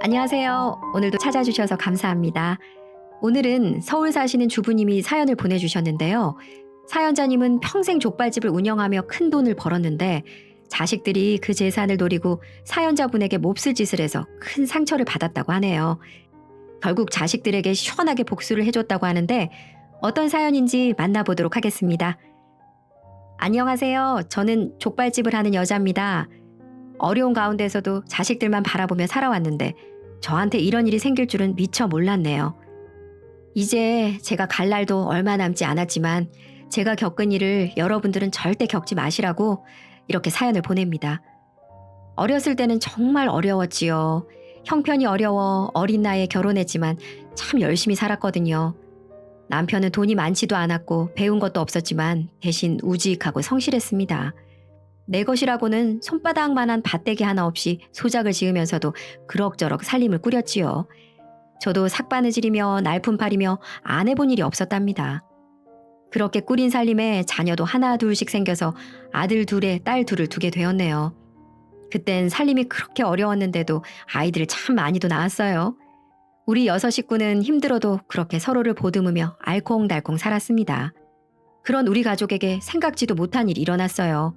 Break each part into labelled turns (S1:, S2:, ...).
S1: 안녕하세요. 오늘도 찾아주셔서 감사합니다. 오늘은 서울 사시는 주부님이 사연을 보내주셨는데요. 사연자님은 평생 족발집을 운영하며 큰 돈을 벌었는데 자식들이 그 재산을 노리고 사연자분에게 몹쓸 짓을 해서 큰 상처를 받았다고 하네요. 결국 자식들에게 시원하게 복수를 해줬다고 하는데 어떤 사연인지 만나보도록 하겠습니다. 안녕하세요. 저는 족발집을 하는 여자입니다. 어려운 가운데서도 자식들만 바라보며 살아왔는데 저한테 이런 일이 생길 줄은 미처 몰랐네요. 이제 제가 갈 날도 얼마 남지 않았지만 제가 겪은 일을 여러분들은 절대 겪지 마시라고 이렇게 사연을 보냅니다. 어렸을 때는 정말 어려웠지요. 형편이 어려워 어린 나이에 결혼했지만 참 열심히 살았거든요. 남편은 돈이 많지도 않았고 배운 것도 없었지만 대신 우직하고 성실했습니다. 내 것이라고는 손바닥만한 밭대기 하나 없이 소작을 지으면서도 그럭저럭 살림을 꾸렸지요. 저도 삭바느질이며 날품팔이며 안 해본 일이 없었답니다. 그렇게 꾸린 살림에 자녀도 하나 둘씩 생겨서 아들 둘에 딸 둘을 두게 되었네요. 그땐 살림이 그렇게 어려웠는데도 아이들을 참 많이도 낳았어요. 우리 6식구는 힘들어도 그렇게 서로를 보듬으며 알콩달콩 살았습니다. 그런 우리 가족에게 생각지도 못한 일이 일어났어요.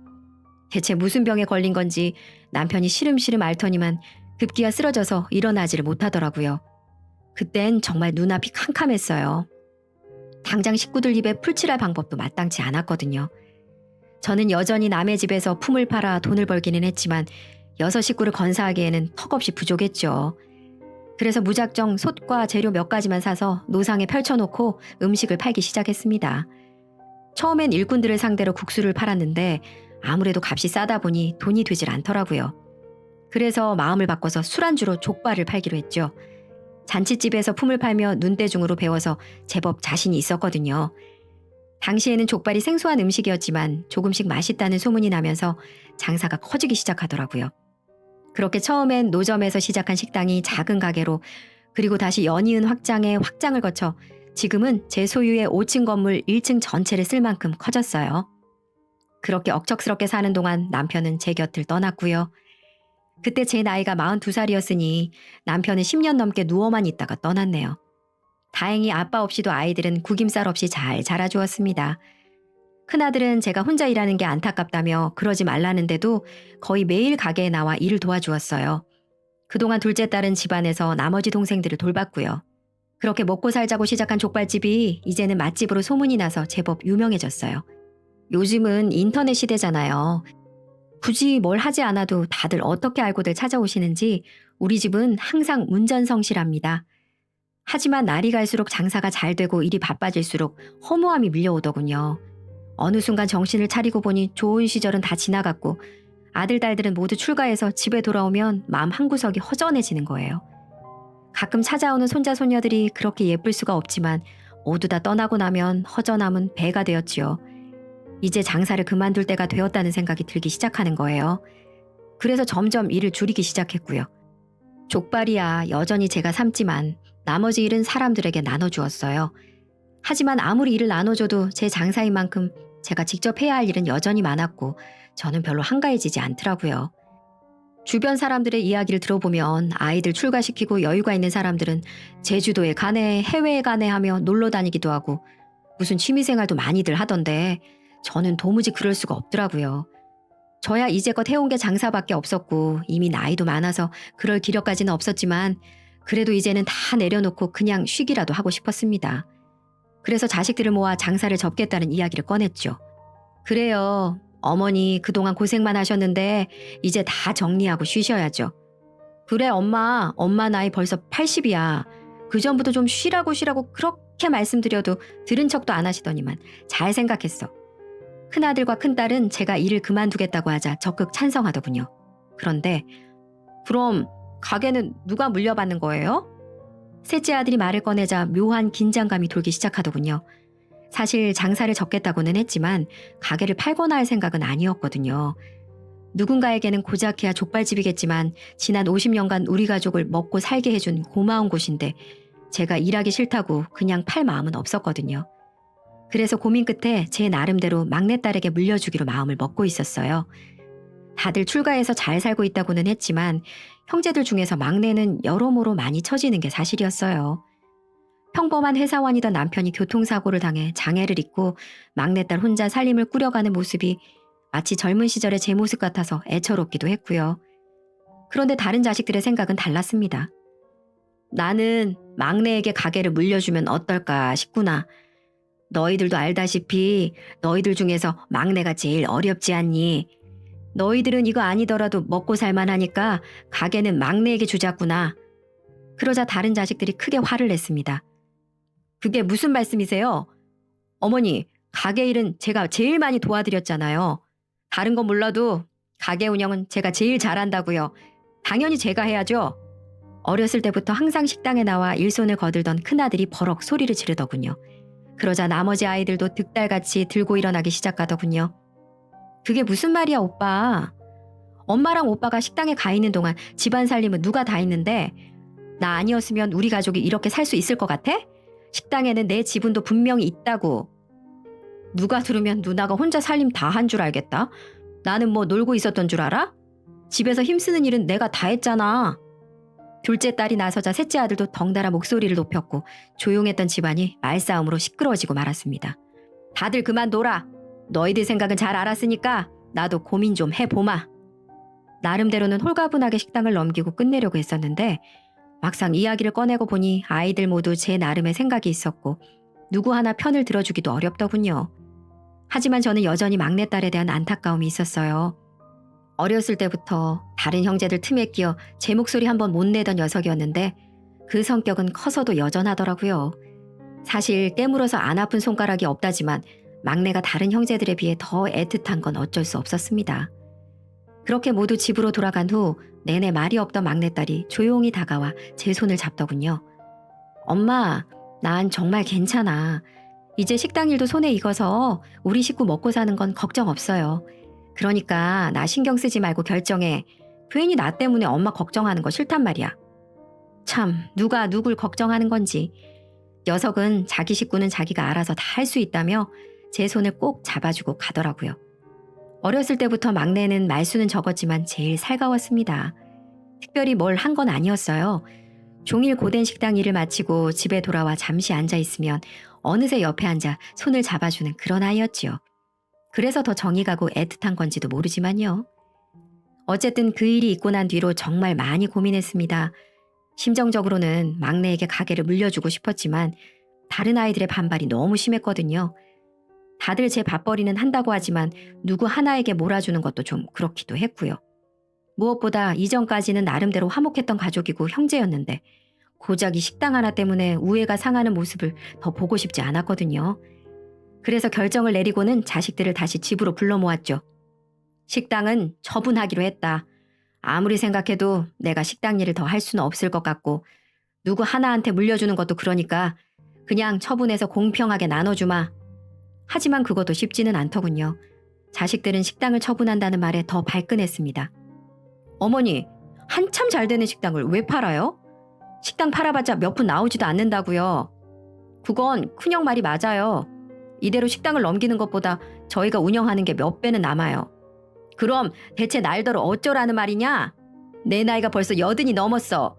S1: 대체 무슨 병에 걸린 건지 남편이 시름시름 앓더니만 급기야 쓰러져서 일어나지를 못하더라고요. 그땐 정말 눈앞이 캄캄했어요. 당장 식구들 입에 풀칠할 방법도 마땅치 않았거든요. 저는 여전히 남의 집에서 품을 팔아 돈을 벌기는 했지만 6식구를 건사하기에는 턱없이 부족했죠. 그래서 무작정 솥과 재료 몇 가지만 사서 노상에 펼쳐놓고 음식을 팔기 시작했습니다. 처음엔 일꾼들을 상대로 국수를 팔았는데 아무래도 값이 싸다 보니 돈이 되질 않더라고요. 그래서 마음을 바꿔서 술안주로 족발을 팔기로 했죠. 잔칫집에서 품을 팔며 눈대중으로 배워서 제법 자신이 있었거든요. 당시에는 족발이 생소한 음식이었지만 조금씩 맛있다는 소문이 나면서 장사가 커지기 시작하더라고요. 그렇게 처음엔 노점에서 시작한 식당이 작은 가게로 그리고 다시 연이은 확장에 확장을 거쳐 지금은 제 소유의 5층 건물 1층 전체를 쓸 만큼 커졌어요. 그렇게 억척스럽게 사는 동안 남편은 제 곁을 떠났고요. 그때 제 나이가 42살이었으니 남편은 10년 넘게 누워만 있다가 떠났네요. 다행히 아빠 없이도 아이들은 구김살 없이 잘 자라주었습니다. 큰아들은 제가 혼자 일하는 게 안타깝다며 그러지 말라는데도 거의 매일 가게에 나와 일을 도와주었어요. 그동안 둘째 딸은 집안에서 나머지 동생들을 돌봤고요. 그렇게 먹고 살자고 시작한 족발집이 이제는 맛집으로 소문이 나서 제법 유명해졌어요. 요즘은 인터넷 시대잖아요. 굳이 뭘 하지 않아도 다들 어떻게 알고들 찾아오시는지 우리 집은 항상 문전성실합니다. 하지만 날이 갈수록 장사가 잘 되고 일이 바빠질수록 허무함이 밀려오더군요. 어느 순간 정신을 차리고 보니 좋은 시절은 다 지나갔고 아들, 딸들은 모두 출가해서 집에 돌아오면 마음 한구석이 허전해지는 거예요. 가끔 찾아오는 손자, 손녀들이 그렇게 예쁠 수가 없지만 모두 다 떠나고 나면 허전함은 배가 되었지요. 이제 장사를 그만둘 때가 되었다는 생각이 들기 시작하는 거예요. 그래서 점점 일을 줄이기 시작했고요. 족발이야 여전히 제가 삶지만 나머지 일은 사람들에게 나눠주었어요. 하지만 아무리 일을 나눠줘도 제 장사인 만큼 제가 직접 해야 할 일은 여전히 많았고 저는 별로 한가해지지 않더라고요. 주변 사람들의 이야기를 들어보면 아이들 출가시키고 여유가 있는 사람들은 제주도에 가네, 해외에 가네 하며 놀러 다니기도 하고 무슨 취미생활도 많이들 하던데 저는 도무지 그럴 수가 없더라고요. 저야 이제껏 해온 게 장사밖에 없었고 이미 나이도 많아서 그럴 기력까지는 없었지만 그래도 이제는 다 내려놓고 그냥 쉬기라도 하고 싶었습니다. 그래서 자식들을 모아 장사를 접겠다는 이야기를 꺼냈죠. 그래요. 어머니 그동안 고생만 하셨는데 이제 다 정리하고 쉬셔야죠. 그래 엄마 나이 벌써 80이야. 그전부터 좀 쉬라고 그렇게 말씀드려도 들은 척도 안 하시더니만 잘 생각했어. 큰아들과 큰딸은 제가 일을 그만두겠다고 하자 적극 찬성하더군요. 그런데 그럼 가게는 누가 물려받는 거예요? 셋째 아들이 말을 꺼내자 묘한 긴장감이 돌기 시작하더군요. 사실 장사를 접겠다고는 했지만 가게를 팔거나 할 생각은 아니었거든요. 누군가에게는 고작해야 족발집이겠지만 지난 50년간 우리 가족을 먹고 살게 해준 고마운 곳인데 제가 일하기 싫다고 그냥 팔 마음은 없었거든요. 그래서 고민 끝에 제 나름대로 막내딸에게 물려주기로 마음을 먹고 있었어요. 다들 출가해서 잘 살고 있다고는 했지만 형제들 중에서 막내는 여러모로 많이 처지는 게 사실이었어요. 평범한 회사원이던 남편이 교통사고를 당해 장애를 입고 막내딸 혼자 살림을 꾸려가는 모습이 마치 젊은 시절의 제 모습 같아서 애처롭기도 했고요. 그런데 다른 자식들의 생각은 달랐습니다. 나는 막내에게 가게를 물려주면 어떨까 싶구나. 너희들도 알다시피 너희들 중에서 막내가 제일 어렵지 않니? 너희들은 이거 아니더라도 먹고 살만하니까 가게는 막내에게 주자꾸나. 그러자 다른 자식들이 크게 화를 냈습니다. 그게 무슨 말씀이세요? 어머니, 가게 일은 제가 제일 많이 도와드렸잖아요. 다른 건 몰라도 가게 운영은 제가 제일 잘한다고요. 당연히 제가 해야죠. 어렸을 때부터 항상 식당에 나와 일손을 거들던 큰아들이 버럭 소리를 지르더군요. 그러자 나머지 아이들도 득달같이 들고 일어나기 시작하더군요. 그게 무슨 말이야, 오빠. 엄마랑 오빠가 식당에 가 있는 동안 집안 살림은 누가 다 했는데 나 아니었으면 우리 가족이 이렇게 살 수 있을 것 같아? 식당에는 내 지분도 분명히 있다고. 누가 들으면 누나가 혼자 살림 다 한 줄 알겠다. 나는 뭐 놀고 있었던 줄 알아? 집에서 힘쓰는 일은 내가 다 했잖아. 둘째 딸이 나서자 셋째 아들도 덩달아 목소리를 높였고 조용했던 집안이 말싸움으로 시끄러워지고 말았습니다. 다들 그만 놀아. 너희들 생각은 잘 알았으니까 나도 고민 좀 해보마. 나름대로는 홀가분하게 식당을 넘기고 끝내려고 했었는데 막상 이야기를 꺼내고 보니 아이들 모두 제 나름의 생각이 있었고 누구 하나 편을 들어주기도 어렵더군요. 하지만 저는 여전히 막내딸에 대한 안타까움이 있었어요. 어렸을 때부터 다른 형제들 틈에 끼어 제 목소리 한번 못 내던 녀석이었는데 그 성격은 커서도 여전하더라고요. 사실 깨물어서 안 아픈 손가락이 없다지만 막내가 다른 형제들에 비해 더 애틋한 건 어쩔 수 없었습니다. 그렇게 모두 집으로 돌아간 후 내내 말이 없던 막내딸이 조용히 다가와 제 손을 잡더군요. 엄마, 난 정말 괜찮아. 이제 식당 일도 손에 익어서 우리 식구 먹고 사는 건 걱정 없어요. 그러니까 나 신경 쓰지 말고 결정해. 괜히 나 때문에 엄마 걱정하는 거 싫단 말이야. 참, 누가 누굴 걱정하는 건지. 녀석은 자기 식구는 자기가 알아서 다 할 수 있다며 제 손을 꼭 잡아주고 가더라고요. 어렸을 때부터 막내는 말수는 적었지만 제일 살가웠습니다. 특별히 뭘 한 건 아니었어요. 종일 고된 식당 일을 마치고 집에 돌아와 잠시 앉아 있으면 어느새 옆에 앉아 손을 잡아주는 그런 아이였지요. 그래서 더 정이 가고 애틋한 건지도 모르지만요. 어쨌든 그 일이 있고 난 뒤로 정말 많이 고민했습니다. 심정적으로는 막내에게 가게를 물려주고 싶었지만 다른 아이들의 반발이 너무 심했거든요. 다들 제 밥벌이는 한다고 하지만 누구 하나에게 몰아주는 것도 좀 그렇기도 했고요. 무엇보다 이전까지는 나름대로 화목했던 가족이고 형제였는데 고작 이 식당 하나 때문에 우애가 상하는 모습을 더 보고 싶지 않았거든요. 그래서 결정을 내리고는 자식들을 다시 집으로 불러 모았죠. 식당은 처분하기로 했다. 아무리 생각해도 내가 식당 일을 더 할 수는 없을 것 같고 누구 하나한테 물려주는 것도 그러니까 그냥 처분해서 공평하게 나눠주마. 하지만 그것도 쉽지는 않더군요. 자식들은 식당을 처분한다는 말에 더 발끈했습니다. 어머니, 한참 잘 되는 식당을 왜 팔아요? 식당 팔아봤자 몇 푼 나오지도 않는다고요. 그건 큰형 말이 맞아요. 이대로 식당을 넘기는 것보다 저희가 운영하는 게 몇 배는 남아요. 그럼 대체 날더러 어쩌라는 말이냐? 내 나이가 벌써 80이 넘었어.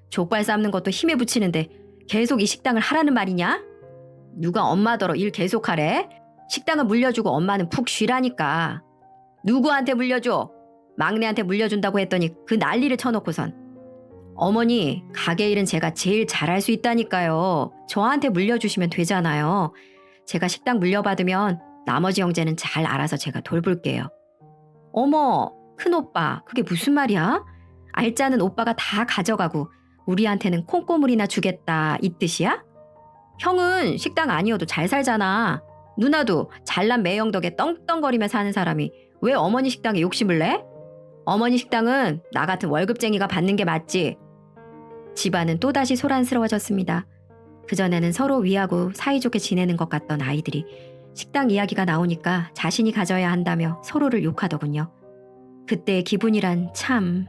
S1: 족발 삶는 것도 힘에 부치는데 계속 이 식당을 하라는 말이냐? 누가 엄마더러 일 계속하래? 식당을 물려주고 엄마는 푹 쉬라니까. 누구한테 물려줘? 막내한테 물려준다고 했더니 그 난리를 쳐놓고선. 어머니, 가게 일은 제가 제일 잘할 수 있다니까요. 저한테 물려주시면 되잖아요. 제가 식당 물려받으면 나머지 형제는 잘 알아서 제가 돌볼게요. 어머, 큰오빠, 그게 무슨 말이야? 알짜는 오빠가 다 가져가고 우리한테는 콩고물이나 주겠다 이 뜻이야? 형은 식당 아니어도 잘 살잖아. 누나도 잘난 매형 덕에 떵떵거리며 사는 사람이 왜 어머니 식당에 욕심을 내? 어머니 식당은 나 같은 월급쟁이가 받는 게 맞지. 집안은 또다시 소란스러워졌습니다. 그전에는 서로 위하고 사이좋게 지내는 것 같던 아이들이 식당 이야기가 나오니까 자신이 가져야 한다며 서로를 욕하더군요. 그때의 기분이란 참...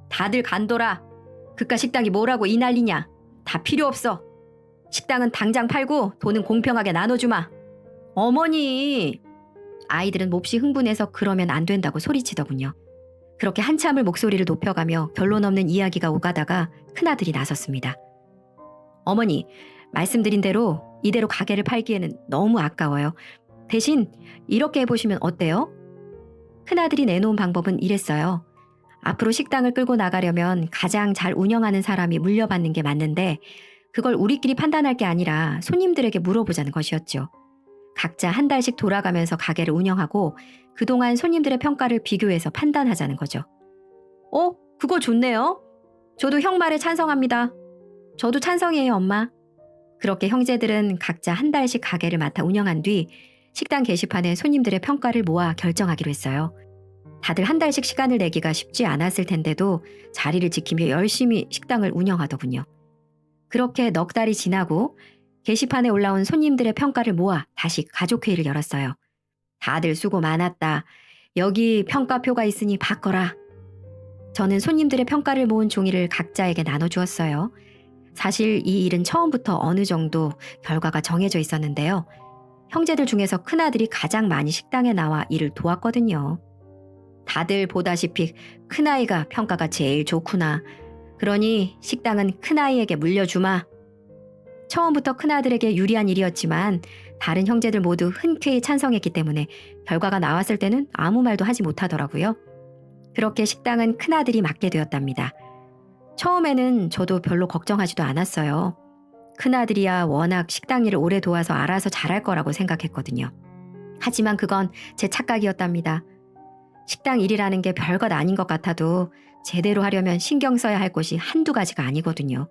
S1: 다들 간둬라. 그깟 식당이 뭐라고 이 난리냐. 다 필요 없어. 식당은 당장 팔고 돈은 공평하게 나눠주마. 어머니! 아이들은 몹시 흥분해서 그러면 안 된다고 소리치더군요. 그렇게 한참을 목소리를 높여가며 결론 없는 이야기가 오가다가 큰아들이 나섰습니다. 어머니, 말씀드린 대로 이대로 가게를 팔기에는 너무 아까워요. 대신 이렇게 해보시면 어때요? 큰아들이 내놓은 방법은 이랬어요. 앞으로 식당을 끌고 나가려면 가장 잘 운영하는 사람이 물려받는 게 맞는데 그걸 우리끼리 판단할 게 아니라 손님들에게 물어보자는 것이었죠. 각자 한 달씩 돌아가면서 가게를 운영하고 그동안 손님들의 평가를 비교해서 판단하자는 거죠. 그거 좋네요. 저도 형 말에 찬성합니다. 저도 찬성이에요, 엄마. 그렇게 형제들은 각자 한 달씩 가게를 맡아 운영한 뒤 식당 게시판에 손님들의 평가를 모아 결정하기로 했어요. 다들 한 달씩 시간을 내기가 쉽지 않았을 텐데도 자리를 지키며 열심히 식당을 운영하더군요. 그렇게 넉 달이 지나고 게시판에 올라온 손님들의 평가를 모아 다시 가족회의를 열었어요. 다들 수고 많았다. 여기 평가표가 있으니 바꿔라. 저는 손님들의 평가를 모은 종이를 각자에게 나눠주었어요. 사실 이 일은 처음부터 어느 정도 결과가 정해져 있었는데요. 형제들 중에서 큰아들이 가장 많이 식당에 나와 일을 도왔거든요. 다들 보다시피 큰아이가 평가가 제일 좋구나. 그러니 식당은 큰아이에게 물려주마. 처음부터 큰아들에게 유리한 일이었지만 다른 형제들 모두 흔쾌히 찬성했기 때문에 결과가 나왔을 때는 아무 말도 하지 못하더라고요. 그렇게 식당은 큰아들이 맡게 되었답니다. 처음에는 저도 별로 걱정하지도 않았어요. 큰아들이야 워낙 식당 일을 오래 도와서 알아서 잘할 거라고 생각했거든요. 하지만 그건 제 착각이었답니다. 식당 일이라는 게 별것 아닌 것 같아도 제대로 하려면 신경 써야 할 곳이 한두 가지가 아니거든요.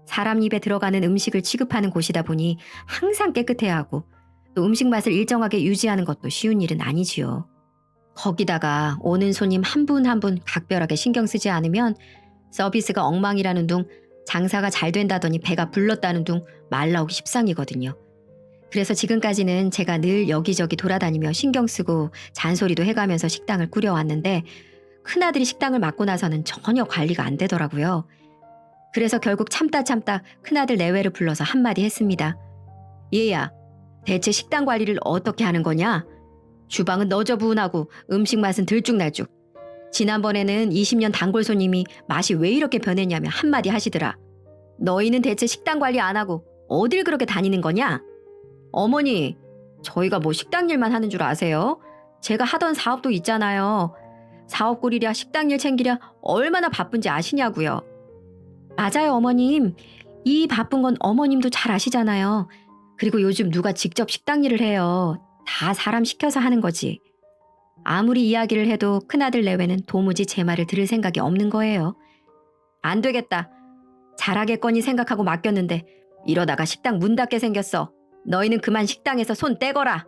S1: 사람 입에 들어가는 음식을 취급하는 곳이다 보니 항상 깨끗해야 하고 또 음식 맛을 일정하게 유지하는 것도 쉬운 일은 아니지요. 거기다가 오는 손님 한 분 한 분 각별하게 신경 쓰지 않으면 서비스가 엉망이라는 둥, 장사가 잘 된다더니 배가 불렀다는 둥 말 나오기 십상이거든요. 그래서 지금까지는 제가 늘 여기저기 돌아다니며 신경 쓰고 잔소리도 해가면서 식당을 꾸려왔는데 큰아들이 식당을 맡고 나서는 전혀 관리가 안 되더라고요. 그래서 결국 참다 큰아들 내외를 불러서 한마디 했습니다. 얘야, 대체 식당 관리를 어떻게 하는 거냐? 주방은 너저분하고 음식 맛은 들쭉날쭉. 지난번에는 20년 단골 손님이 맛이 왜 이렇게 변했냐며 한마디 하시더라. 너희는 대체 식당 관리 안 하고 어딜 그렇게 다니는 거냐? 어머니, 저희가 뭐 식당 일만 하는 줄 아세요? 제가 하던 사업도 있잖아요. 사업 꾸리랴 식당 일 챙기랴 얼마나 바쁜지 아시냐고요. 맞아요, 어머님. 이 바쁜 건 어머님도 잘 아시잖아요. 그리고 요즘 누가 직접 식당 일을 해요. 다 사람 시켜서 하는 거지. 아무리 이야기를 해도 큰아들 내외는 도무지 제 말을 들을 생각이 없는 거예요. 안 되겠다. 잘하겠거니 생각하고 맡겼는데 이러다가 식당 문 닫게 생겼어. 너희는 그만 식당에서 손 떼거라.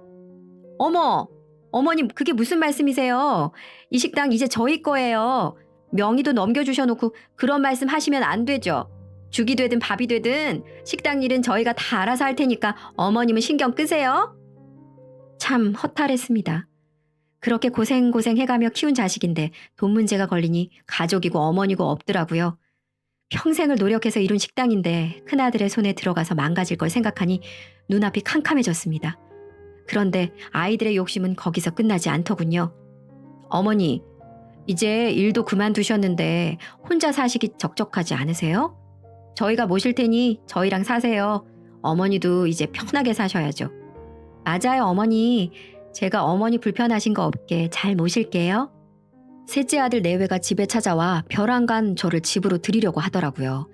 S1: 어머, 어머님 그게 무슨 말씀이세요? 이 식당 이제 저희 거예요. 명의도 넘겨주셔놓고 그런 말씀 하시면 안 되죠. 죽이 되든 밥이 되든 식당 일은 저희가 다 알아서 할 테니까 어머님은 신경 끄세요. 참 허탈했습니다. 그렇게 고생해가며 키운 자식인데 돈 문제가 걸리니 가족이고 어머니고 없더라고요. 평생을 노력해서 이룬 식당인데 큰아들의 손에 들어가서 망가질 걸 생각하니 눈앞이 캄캄해졌습니다. 그런데 아이들의 욕심은 거기서 끝나지 않더군요. 어머니, 이제 일도 그만두셨는데 혼자 사시기 적적하지 않으세요? 저희가 모실 테니 저희랑 사세요. 어머니도 이제 편하게 사셔야죠. 맞아요, 어머니. 제가 어머니 불편하신 거 없게 잘 모실게요. 셋째 아들 내외가 집에 찾아와 벼랑간 저를 집으로 들이려고 하더라고요.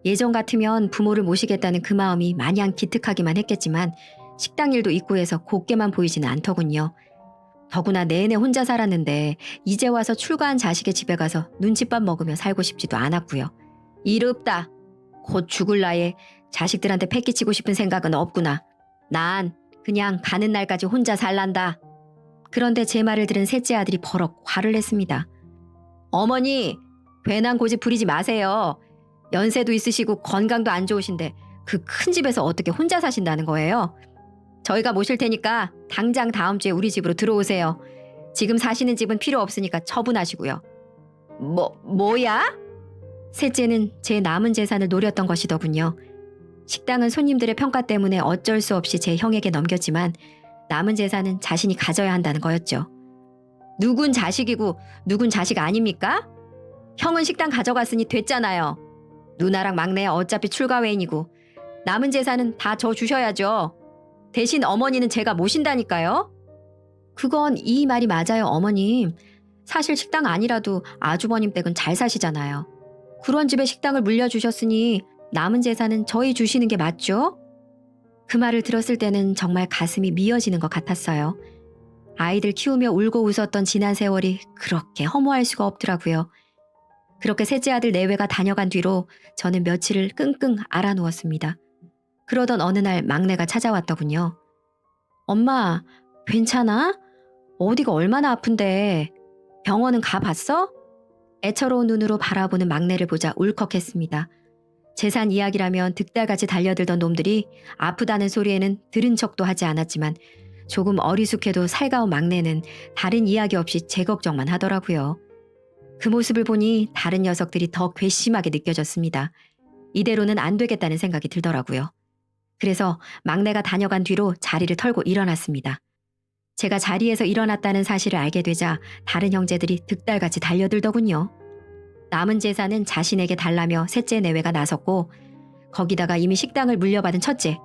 S1: 예전 같으면 부모를 모시겠다는 그 마음이 마냥 기특하기만 했겠지만 식당 일도 있고 해서 곱게만 보이지는 않더군요. 더구나 내내 혼자 살았는데 이제 와서 출가한 자식의 집에 가서 눈칫밥 먹으며 살고 싶지도 않았고요. 일 없다. 곧 죽을 나이에 자식들한테 패기치고 싶은 생각은 없구나. 난 그냥 가는 날까지 혼자 살란다. 그런데 제 말을 들은 셋째 아들이 버럭 화를 냈습니다. 어머니, 괜한 고집 부리지 마세요. 연세도 있으시고 건강도 안 좋으신데 그 큰 집에서 어떻게 혼자 사신다는 거예요? 저희가 모실 테니까 당장 다음 주에 우리 집으로 들어오세요. 지금 사시는 집은 필요 없으니까 처분하시고요. 뭐야? 셋째는 제 남은 재산을 노렸던 것이더군요. 식당은 손님들의 평가 때문에 어쩔 수 없이 제 형에게 넘겼지만 남은 재산은 자신이 가져야 한다는 거였죠. 누군 자식이고 누군 자식 아닙니까? 형은 식당 가져갔으니 됐잖아요. 누나랑 막내 어차피 출가회인이고 남은 재산은 다 저 주셔야죠. 대신 어머니는 제가 모신다니까요. 그건 이 말이 맞아요, 어머님. 사실 식당 아니라도 아주버님 댁은 잘 사시잖아요. 그런 집에 식당을 물려주셨으니 남은 재산은 저희 주시는 게 맞죠? 그 말을 들었을 때는 정말 가슴이 미어지는 것 같았어요. 아이들 키우며 울고 웃었던 지난 세월이 그렇게 허무할 수가 없더라고요. 그렇게 셋째 아들 내외가 다녀간 뒤로 저는 며칠을 끙끙 앓아누웠습니다. 그러던 어느 날 막내가 찾아왔더군요. 엄마, 괜찮아? 어디가 얼마나 아픈데? 병원은 가봤어? 애처로운 눈으로 바라보는 막내를 보자 울컥했습니다. 재산 이야기라면 득달같이 달려들던 놈들이 아프다는 소리에는 들은 척도 하지 않았지만 조금 어리숙해도 살가운 막내는 다른 이야기 없이 제 걱정만 하더라고요. 그 모습을 보니 다른 녀석들이 더 괘씸하게 느껴졌습니다. 이대로는 안 되겠다는 생각이 들더라고요. 그래서 막내가 다녀간 뒤로 자리를 털고 일어났습니다. 제가 자리에서 일어났다는 사실을 알게 되자 다른 형제들이 득달같이 달려들더군요. 남은 재산은 자신에게 달라며 셋째 내외가 나섰고 거기다가 이미 식당을 물려받은 첫째,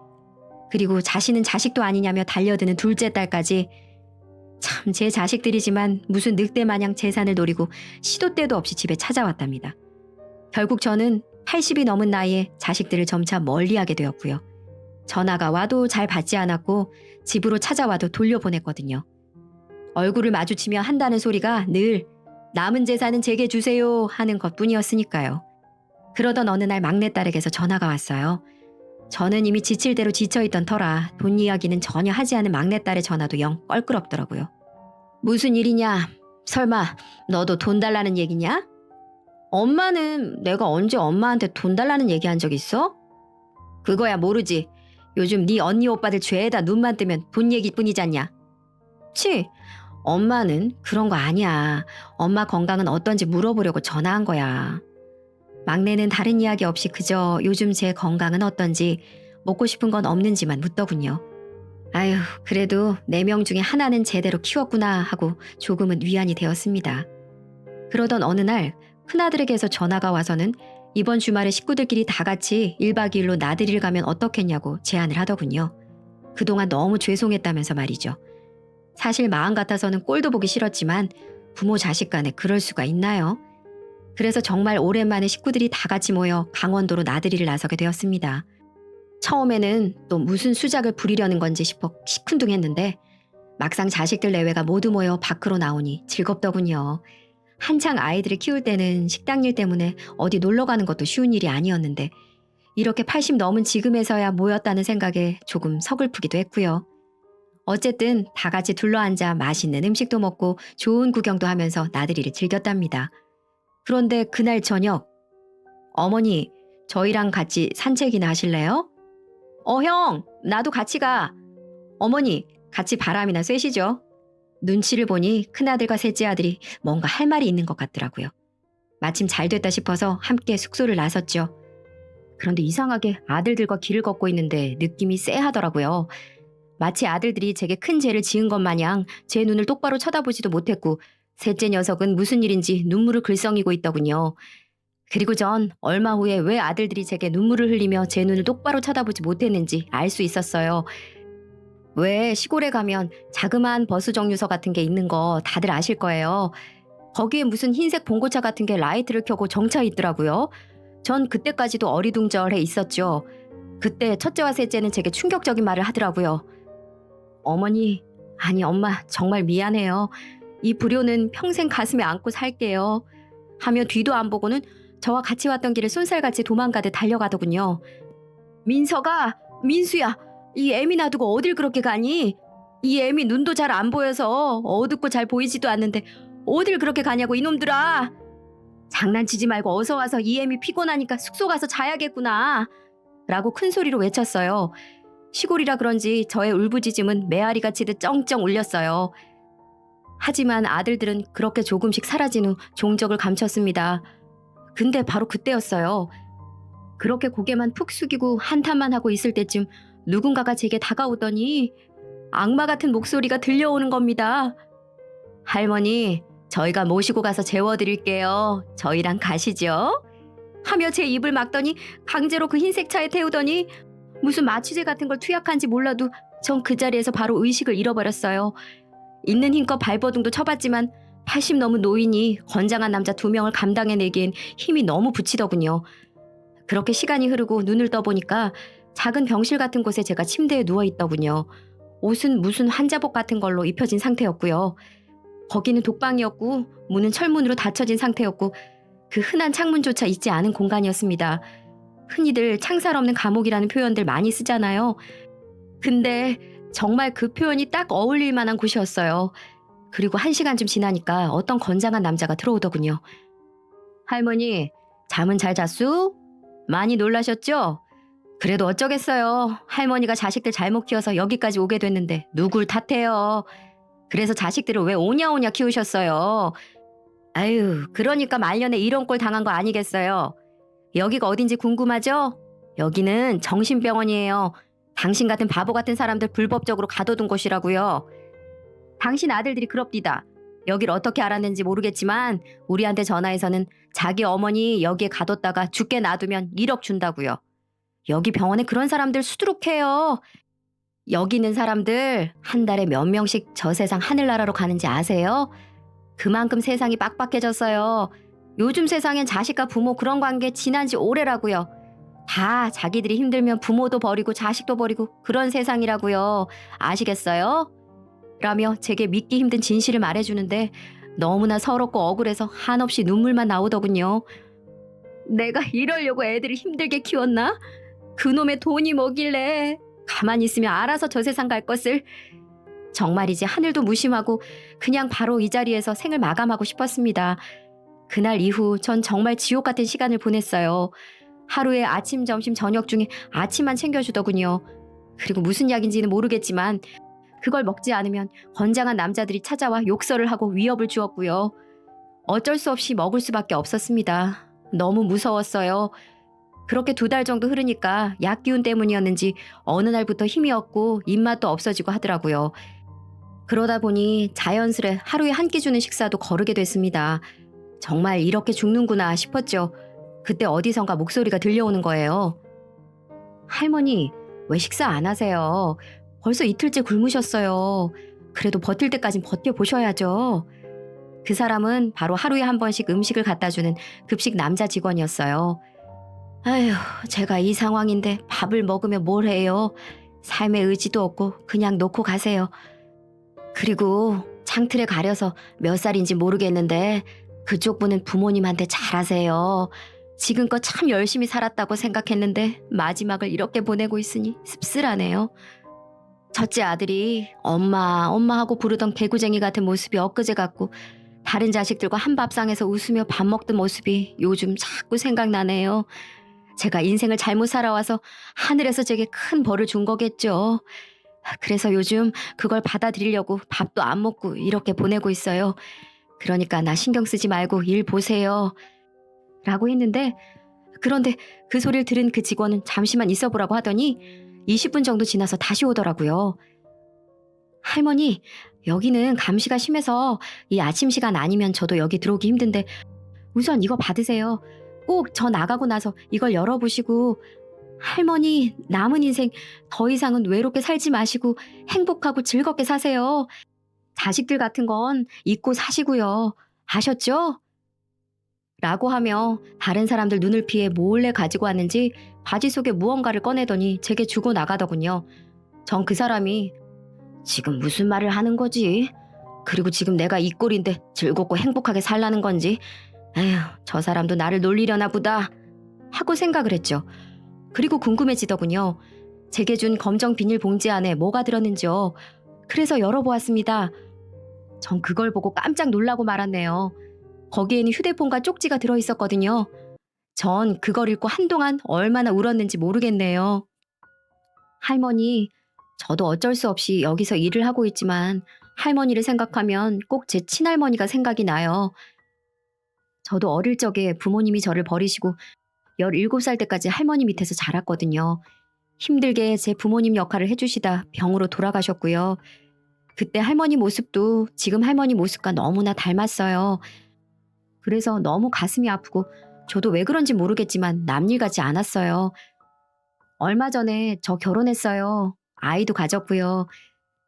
S1: 그리고 자신은 자식도 아니냐며 달려드는 둘째 딸까지 참 제 자식들이지만 무슨 늑대 마냥 재산을 노리고 시도 때도 없이 집에 찾아왔답니다. 결국 저는 80이 넘은 나이에 자식들을 점차 멀리하게 되었고요. 전화가 와도 잘 받지 않았고 집으로 찾아와도 돌려보냈거든요. 얼굴을 마주치며 한다는 소리가 늘 남은 재산은 제게 주세요 하는 것뿐이었으니까요. 그러던 어느 날 막내딸에게서 전화가 왔어요. 저는 이미 지칠 대로 지쳐있던 터라 돈 이야기는 전혀 하지 않은 막내딸의 전화도 영 껄끄럽더라고요. 무슨 일이냐? 설마 너도 돈 달라는 얘기냐? 엄마는 내가 언제 엄마한테 돈 달라는 얘기한 적 있어? 그거야 모르지. 요즘 네 언니 오빠들 죄에다 눈만 뜨면 돈 얘기뿐이잖냐. 치, 엄마는 그런 거 아니야. 엄마 건강은 어떤지 물어보려고 전화한 거야. 막내는 다른 이야기 없이 그저 요즘 제 건강은 어떤지 먹고 싶은 건 없는지만 묻더군요. 아휴, 그래도 4명 중에 하나는 제대로 키웠구나 하고 조금은 위안이 되었습니다. 그러던 어느 날 큰아들에게서 전화가 와서는 이번 주말에 식구들끼리 다 같이 1박 2일로 나들이를 가면 어떻겠냐고 제안을 하더군요. 그동안 너무 죄송했다면서 말이죠. 사실 마음 같아서는 꼴도 보기 싫었지만 부모 자식 간에 그럴 수가 있나요? 그래서 정말 오랜만에 식구들이 다 같이 모여 강원도로 나들이를 나서게 되었습니다. 처음에는 또 무슨 수작을 부리려는 건지 싶어 시큰둥했는데 막상 자식들 내외가 모두 모여 밖으로 나오니 즐겁더군요. 한창 아이들을 키울 때는 식당 일 때문에 어디 놀러 가는 것도 쉬운 일이 아니었는데 이렇게 80 넘은 지금에서야 모였다는 생각에 조금 서글프기도 했고요. 어쨌든 다 같이 둘러앉아 맛있는 음식도 먹고 좋은 구경도 하면서 나들이를 즐겼답니다. 그런데 그날 저녁, 어머니, 저희랑 같이 산책이나 하실래요? 형, 나도 같이 가. 어머니, 같이 바람이나 쐬시죠. 눈치를 보니 큰아들과 셋째 아들이 뭔가 할 말이 있는 것 같더라고요. 마침 잘 됐다 싶어서 함께 숙소를 나섰죠. 그런데 이상하게 아들들과 길을 걷고 있는데 느낌이 쎄하더라고요. 마치 아들들이 제게 큰 죄를 지은 것 마냥 제 눈을 똑바로 쳐다보지도 못했고 셋째 녀석은 무슨 일인지 눈물을 글썽이고 있더군요. 그리고 전 얼마 후에 왜 아들들이 제게 눈물을 흘리며 제 눈을 똑바로 쳐다보지 못했는지 알 수 있었어요. 왜 시골에 가면 자그마한 버스 정류소 같은 게 있는 거 다들 아실 거예요. 거기에 무슨 흰색 봉고차 같은 게 라이트를 켜고 정차 있더라고요. 전 그때까지도 어리둥절해 있었죠. 그때 첫째와 셋째는 제게 충격적인 말을 하더라고요. 어머니, 아니 엄마 정말 미안해요. 이 불효는 평생 가슴에 안고 살게요. 하며 뒤도 안 보고는 저와 같이 왔던 길을 쏜살같이 도망가듯 달려가더군요. 민서가, 민수야, 이 애미 놔두고 어딜 그렇게 가니? 이 애미 눈도 잘 안 보여서 어둡고 잘 보이지도 않는데 어딜 그렇게 가냐고 이놈들아. 장난치지 말고 어서 와서 이 애미 피곤하니까 숙소 가서 자야겠구나. 라고 큰 소리로 외쳤어요. 시골이라 그런지 저의 울부짖음은 메아리가 치듯 쩡쩡 울렸어요. 하지만 아들들은 그렇게 조금씩 사라진 후 종적을 감췄습니다. 근데 바로 그때였어요. 그렇게 고개만 푹 숙이고 한탄만 하고 있을 때쯤 누군가가 제게 다가오더니 악마 같은 목소리가 들려오는 겁니다. 할머니, 저희가 모시고 가서 재워드릴게요. 저희랑 가시죠. 하며 제 입을 막더니 강제로 그 흰색 차에 태우더니 무슨 마취제 같은 걸 투약한지 몰라도 전 그 자리에서 바로 의식을 잃어버렸어요. 있는 힘껏 발버둥도 쳐봤지만 80 넘은 노인이 건장한 남자 2명을 감당해내기엔 힘이 너무 붙이더군요. 그렇게 시간이 흐르고 눈을 떠보니까 작은 병실 같은 곳에 제가 침대에 누워있더군요. 옷은 무슨 환자복 같은 걸로 입혀진 상태였고요. 거기는 독방이었고 문은 철문으로 닫혀진 상태였고 그 흔한 창문조차 있지 않은 공간이었습니다. 흔히들 창살 없는 감옥이라는 표현들 많이 쓰잖아요. 근데 정말 그 표현이 딱 어울릴 만한 곳이었어요. 그리고 1시간쯤 지나니까 어떤 건장한 남자가 들어오더군요. 할머니, 잠은 잘 잤수? 많이 놀라셨죠? 그래도 어쩌겠어요. 할머니가 자식들 잘못 키워서 여기까지 오게 됐는데 누굴 탓해요. 그래서 자식들을 왜 오냐오냐 키우셨어요. 아유, 그러니까 말년에 이런 꼴 당한 거 아니겠어요. 여기가 어딘지 궁금하죠? 여기는 정신병원이에요. 당신 같은 바보 같은 사람들 불법적으로 가둬둔 곳이라고요. 당신 아들들이 그럽디다. 여길 어떻게 알았는지 모르겠지만 우리한테 전화해서는 자기 어머니 여기에 가뒀다가 죽게 놔두면 1억 준다고요. 여기 병원에 그런 사람들 수두룩해요. 여기 있는 사람들 한 달에 몇 명씩 저 세상 하늘나라로 가는지 아세요? 그만큼 세상이 빡빡해졌어요. 요즘 세상엔 자식과 부모 그런 관계 지난 지 오래라고요. 다 자기들이 힘들면 부모도 버리고 자식도 버리고 그런 세상이라고요. 아시겠어요? 라며 제게 믿기 힘든 진실을 말해주는데 너무나 서럽고 억울해서 한없이 눈물만 나오더군요. 내가 이러려고 애들을 힘들게 키웠나? 그놈의 돈이 뭐길래 가만히 있으면 알아서 저 세상 갈 것을. 정말이지 하늘도 무심하고 그냥 바로 이 자리에서 생을 마감하고 싶었습니다. 그날 이후 전 정말 지옥 같은 시간을 보냈어요. 하루에 아침, 점심, 저녁 중에 아침만 챙겨주더군요. 그리고 무슨 약인지는 모르겠지만 그걸 먹지 않으면 건장한 남자들이 찾아와 욕설을 하고 위협을 주었고요. 어쩔 수 없이 먹을 수밖에 없었습니다. 너무 무서웠어요. 그렇게 2달 정도 흐르니까 약 기운 때문이었는지 어느 날부터 힘이 없고 입맛도 없어지고 하더라고요. 그러다 보니 자연스레 하루에 한 끼 주는 식사도 거르게 됐습니다. 정말 이렇게 죽는구나 싶었죠. 그때 어디선가 목소리가 들려오는 거예요. 할머니, 왜 식사 안 하세요? 벌써 이틀째 굶으셨어요. 그래도 버틸 때까진 버텨보셔야죠. 그 사람은 바로 하루에 한 번씩 음식을 갖다 주는 급식 남자 직원이었어요. 아휴, 제가 이 상황인데 밥을 먹으면 뭘 해요? 삶의 의지도 없고 그냥 놓고 가세요. 그리고 창틀에 가려서 몇 살인지 모르겠는데 그쪽 분은 부모님한테 잘하세요. 지금껏 참 열심히 살았다고 생각했는데 마지막을 이렇게 보내고 있으니 씁쓸하네요. 첫째 아들이 엄마 엄마 하고 부르던 개구쟁이 같은 모습이 엊그제 같고 다른 자식들과 한 밥상에서 웃으며 밥 먹던 모습이 요즘 자꾸 생각나네요. 제가 인생을 잘못 살아와서 하늘에서 제게 큰 벌을 준 거겠죠. 그래서 요즘 그걸 받아들이려고 밥도 안 먹고 이렇게 보내고 있어요. 그러니까 나 신경 쓰지 말고 일 보세요. 라고 했는데 그런데 그 소리를 들은 그 직원은 잠시만 있어 보라고 하더니 20분 정도 지나서 다시 오더라고요. 할머니, 여기는 감시가 심해서 이 아침 시간 아니면 저도 여기 들어오기 힘든데 우선 이거 받으세요. 꼭 저 나가고 나서 이걸 열어보시고 할머니 남은 인생 더 이상은 외롭게 살지 마시고 행복하고 즐겁게 사세요. 자식들 같은 건 잊고 사시고요. 아셨죠? 라고 하며 다른 사람들 눈을 피해 몰래 가지고 왔는지 바지 속에 무언가를 꺼내더니 제게 주고 나가더군요. 전 그 사람이 지금 무슨 말을 하는 거지? 그리고 지금 내가 이 꼴인데 즐겁고 행복하게 살라는 건지 에휴, 저 사람도 나를 놀리려나 보다 하고 생각을 했죠. 그리고 궁금해지더군요. 제게 준 검정 비닐봉지 안에 뭐가 들었는지요. 그래서 열어보았습니다. 전 그걸 보고 깜짝 놀라고 말았네요. 거기에는 휴대폰과 쪽지가 들어있었거든요. 전 그걸 읽고 한동안 얼마나 울었는지 모르겠네요. 할머니, 저도 어쩔 수 없이 여기서 일을 하고 있지만 할머니를 생각하면 꼭 제 친할머니가 생각이 나요. 저도 어릴 적에 부모님이 저를 버리시고 17살 때까지 할머니 밑에서 자랐거든요. 힘들게 제 부모님 역할을 해주시다 병으로 돌아가셨고요. 그때 할머니 모습도 지금 할머니 모습과 너무나 닮았어요. 그래서 너무 가슴이 아프고 저도 왜 그런지 모르겠지만 남일 같지 않았어요. 얼마 전에 저 결혼했어요. 아이도 가졌고요.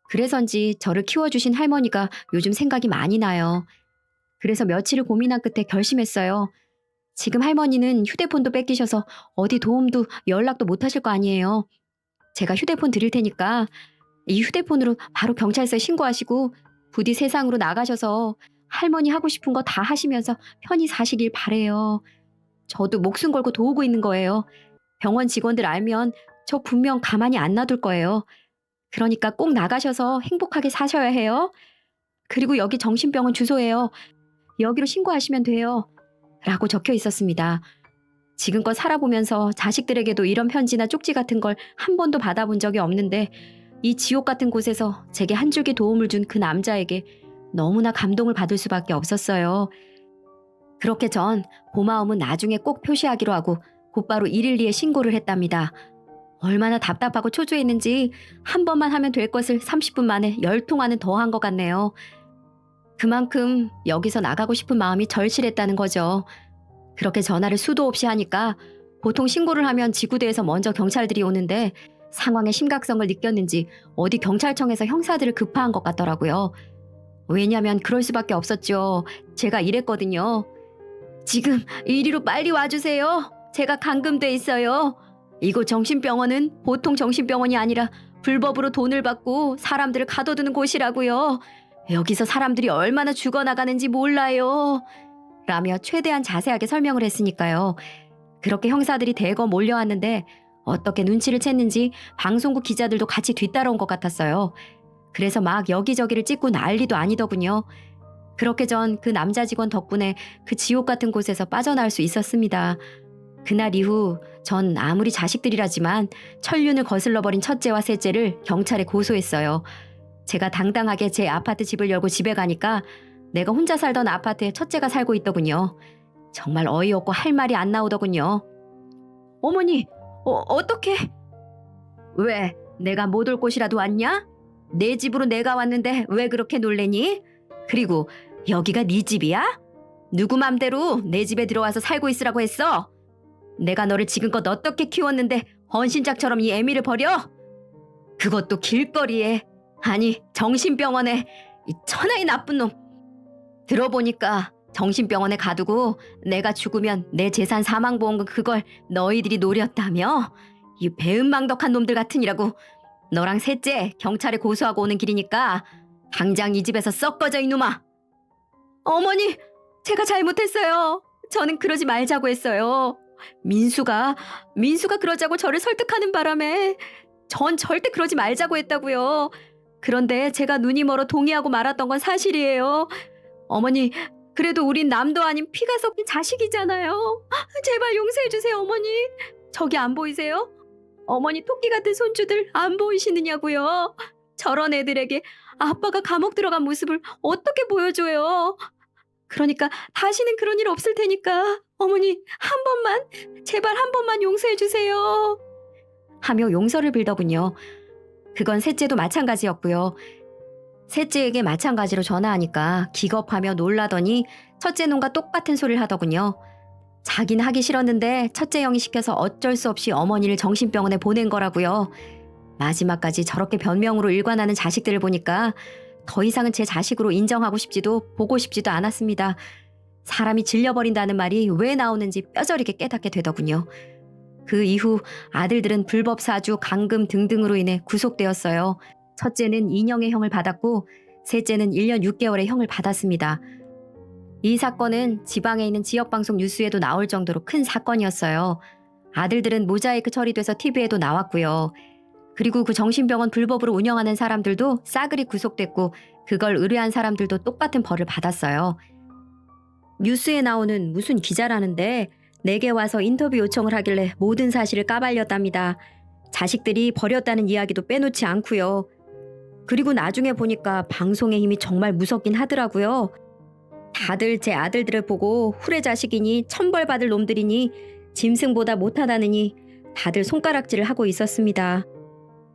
S1: 그래서인지 저를 키워주신 할머니가 요즘 생각이 많이 나요. 그래서 며칠을 고민한 끝에 결심했어요. 지금 할머니는 휴대폰도 뺏기셔서 어디 도움도 연락도 못 하실 거 아니에요. 제가 휴대폰 드릴 테니까 이 휴대폰으로 바로 경찰서에 신고하시고 부디 세상으로 나가셔서 할머니 하고 싶은 거 다 하시면서 편히 사시길 바래요. 저도 목숨 걸고 도우고 있는 거예요. 병원 직원들 알면 저 분명 가만히 안 놔둘 거예요. 그러니까 꼭 나가셔서 행복하게 사셔야 해요. 그리고 여기 정신병원 주소예요. 여기로 신고하시면 돼요. 라고 적혀 있었습니다. 지금껏 살아보면서 자식들에게도 이런 편지나 쪽지 같은 걸 한 번도 받아본 적이 없는데 이 지옥 같은 곳에서 제게 한 줄기 도움을 준 그 남자에게 너무나 감동을 받을 수밖에 없었어요. 그렇게 전 고마움은 나중에 꼭 표시하기로 하고 곧바로 112에 신고를 했답니다. 얼마나 답답하고 초조했는지 한 번만 하면 될 것을 30분 만에 10통화는 더 한 것 같네요. 그만큼 여기서 나가고 싶은 마음이 절실했다는 거죠. 그렇게 전화를 수도 없이 하니까 보통 신고를 하면 지구대에서 먼저 경찰들이 오는데 상황의 심각성을 느꼈는지 어디 경찰청에서 형사들을 급파한 것 같더라고요. 왜냐면 그럴 수밖에 없었죠. 제가 이랬거든요. 지금 이리로 빨리 와주세요. 제가 감금돼 있어요. 이곳 정신병원은 보통 정신병원이 아니라 불법으로 돈을 받고 사람들을 가둬두는 곳이라고요. 여기서 사람들이 얼마나 죽어나가는지 몰라요. 라며 최대한 자세하게 설명을 했으니까요. 그렇게 형사들이 대거 몰려왔는데 어떻게 눈치를 챘는지 방송국 기자들도 같이 뒤따라온 것 같았어요. 그래서 막 여기저기를 찍고 난리도 아니더군요. 그렇게 전 그 남자 직원 덕분에 그 지옥 같은 곳에서 빠져나올 수 있었습니다. 그날 이후 전 아무리 자식들이라지만 천륜을 거슬러버린 첫째와 셋째를 경찰에 고소했어요. 제가 당당하게 제 아파트 집을 열고 집에 가니까 내가 혼자 살던 아파트에 첫째가 살고 있더군요. 정말 어이없고 할 말이 안 나오더군요. 어머니, 어떻게? 왜? 내가 못 올 곳이라도 왔냐? 내 집으로 내가 왔는데 왜 그렇게 놀래니? 그리고 여기가 네 집이야? 누구 맘대로 내 집에 들어와서 살고 있으라고 했어? 내가 너를 지금껏 어떻게 키웠는데 헌신짝처럼 이 애미를 버려? 그것도 길거리에, 아니 정신병원에, 이 천하의 나쁜 놈. 들어보니까 정신병원에 가두고 내가 죽으면 내 재산 사망보험금 그걸 너희들이 노렸다며? 이 배은망덕한 놈들 같으니라고. 너랑 셋째 경찰에 고소하고 오는 길이니까 당장 이 집에서 썩 꺼져 이놈아. 어머니, 제가 잘못했어요. 저는 그러지 말자고 했어요. 민수가 그러자고 저를 설득하는 바람에 전 절대 그러지 말자고 했다고요. 그런데 제가 눈이 멀어 동의하고 말았던 건 사실이에요. 어머니, 그래도 우린 남도 아닌 피가 섞인 자식이잖아요. 제발 용서해 주세요, 어머니. 저기 안 보이세요? 어머니 토끼 같은 손주들 안 보이시느냐고요. 저런 애들에게 아빠가 감옥 들어간 모습을 어떻게 보여줘요. 그러니까 다시는 그런 일 없을 테니까 어머니 한 번만, 제발 한 번만 용서해 주세요. 하며 용서를 빌더군요. 그건 셋째도 마찬가지였고요. 셋째에게 마찬가지로 전화하니까 기겁하며 놀라더니 첫째 놈과 똑같은 소리를 하더군요. 자긴 하기 싫었는데 첫째 형이 시켜서 어쩔 수 없이 어머니를 정신병원에 보낸 거라고요. 마지막까지 저렇게 변명으로 일관하는 자식들을 보니까 더 이상은 제 자식으로 인정하고 싶지도 보고 싶지도 않았습니다. 사람이 질려버린다는 말이 왜 나오는지 뼈저리게 깨닫게 되더군요. 그 이후 아들들은 불법 사주, 감금 등등으로 인해 구속되었어요. 첫째는 2년의 형을 받았고 셋째는 1년 6개월의 형을 받았습니다. 이 사건은 지방에 있는 지역방송 뉴스에도 나올 정도로 큰 사건이었어요. 아들들은 모자이크 처리돼서 TV에도 나왔고요. 그리고 그 정신병원 불법으로 운영하는 사람들도 싸그리 구속됐고 그걸 의뢰한 사람들도 똑같은 벌을 받았어요. 뉴스에 나오는 무슨 기자라는데 내게 와서 인터뷰 요청을 하길래 모든 사실을 까발렸답니다. 자식들이 버렸다는 이야기도 빼놓지 않고요. 그리고 나중에 보니까 방송의 힘이 정말 무섭긴 하더라고요. 다들 제 아들들을 보고 후레 자식이니 천벌 받을 놈들이니 짐승보다 못하다느니 다들 손가락질을 하고 있었습니다.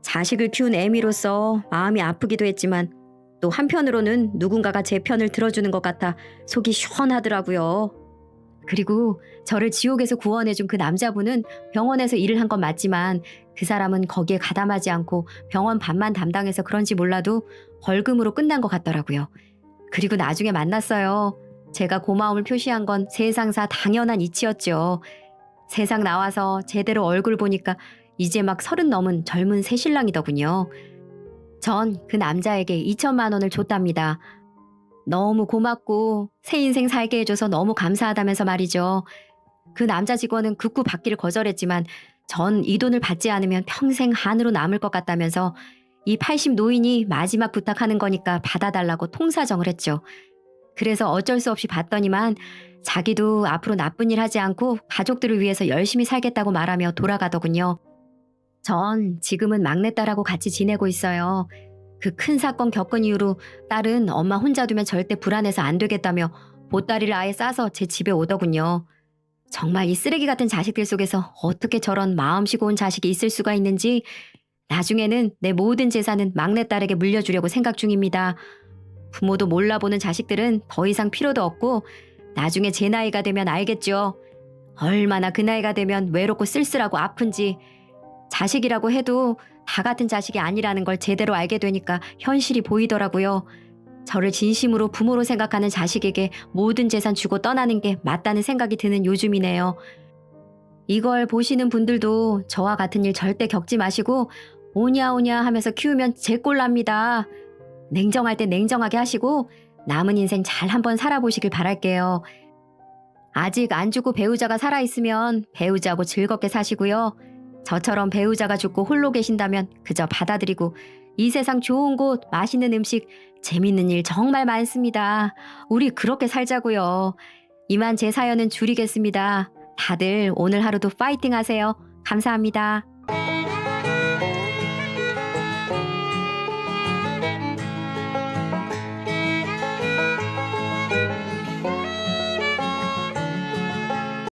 S1: 자식을 키운 애미로서 마음이 아프기도 했지만 또 한편으로는 누군가가 제 편을 들어주는 것 같아 속이 시원하더라고요. 그리고 저를 지옥에서 구원해준 그 남자분은 병원에서 일을 한 건 맞지만 그 사람은 거기에 가담하지 않고 병원 밥만 담당해서 그런지 몰라도 벌금으로 끝난 것 같더라고요. 그리고 나중에 만났어요. 제가 고마움을 표시한 건 세상사 당연한 이치였죠. 세상 나와서 제대로 얼굴 보니까 이제 막 30 넘은 젊은 새신랑이더군요. 전 그 남자에게 2천만 원을 줬답니다. 너무 고맙고 새 인생 살게 해줘서 너무 감사하다면서 말이죠. 그 남자 직원은 극구 받기를 거절했지만 전 이 돈을 받지 않으면 평생 한으로 남을 것 같다면서 이 80 노인이 마지막 부탁하는 거니까 받아달라고 통사정을 했죠. 그래서 어쩔 수 없이 받더니만 자기도 앞으로 나쁜 일 하지 않고 가족들을 위해서 열심히 살겠다고 말하며 돌아가더군요. 전 지금은 막내딸하고 같이 지내고 있어요. 그 큰 사건 겪은 이후로 딸은 엄마 혼자 두면 절대 불안해서 안 되겠다며 보따리를 아예 싸서 제 집에 오더군요. 정말 이 쓰레기 같은 자식들 속에서 어떻게 저런 마음씨 고운 자식이 있을 수가 있는지 나중에는 내 모든 재산은 막내딸에게 물려주려고 생각 중입니다. 부모도 몰라보는 자식들은 더 이상 필요도 없고 나중에 제 나이가 되면 알겠죠. 얼마나 그 나이가 되면 외롭고 쓸쓸하고 아픈지. 자식이라고 해도 다 같은 자식이 아니라는 걸 제대로 알게 되니까 현실이 보이더라고요. 저를 진심으로 부모로 생각하는 자식에게 모든 재산 주고 떠나는 게 맞다는 생각이 드는 요즘이네요. 이걸 보시는 분들도 저와 같은 일 절대 겪지 마시고 오냐 오냐 하면서 키우면 제 꼴 납니다. 냉정할 때 냉정하게 하시고 남은 인생 잘 한번 살아보시길 바랄게요. 아직 안 죽고 배우자가 살아있으면 배우자하고 즐겁게 사시고요. 저처럼 배우자가 죽고 홀로 계신다면 그저 받아들이고 이 세상 좋은 곳, 맛있는 음식, 재밌는 일 정말 많습니다. 우리 그렇게 살자고요. 이만 제 사연은 줄이겠습니다. 다들 오늘 하루도 파이팅 하세요. 감사합니다.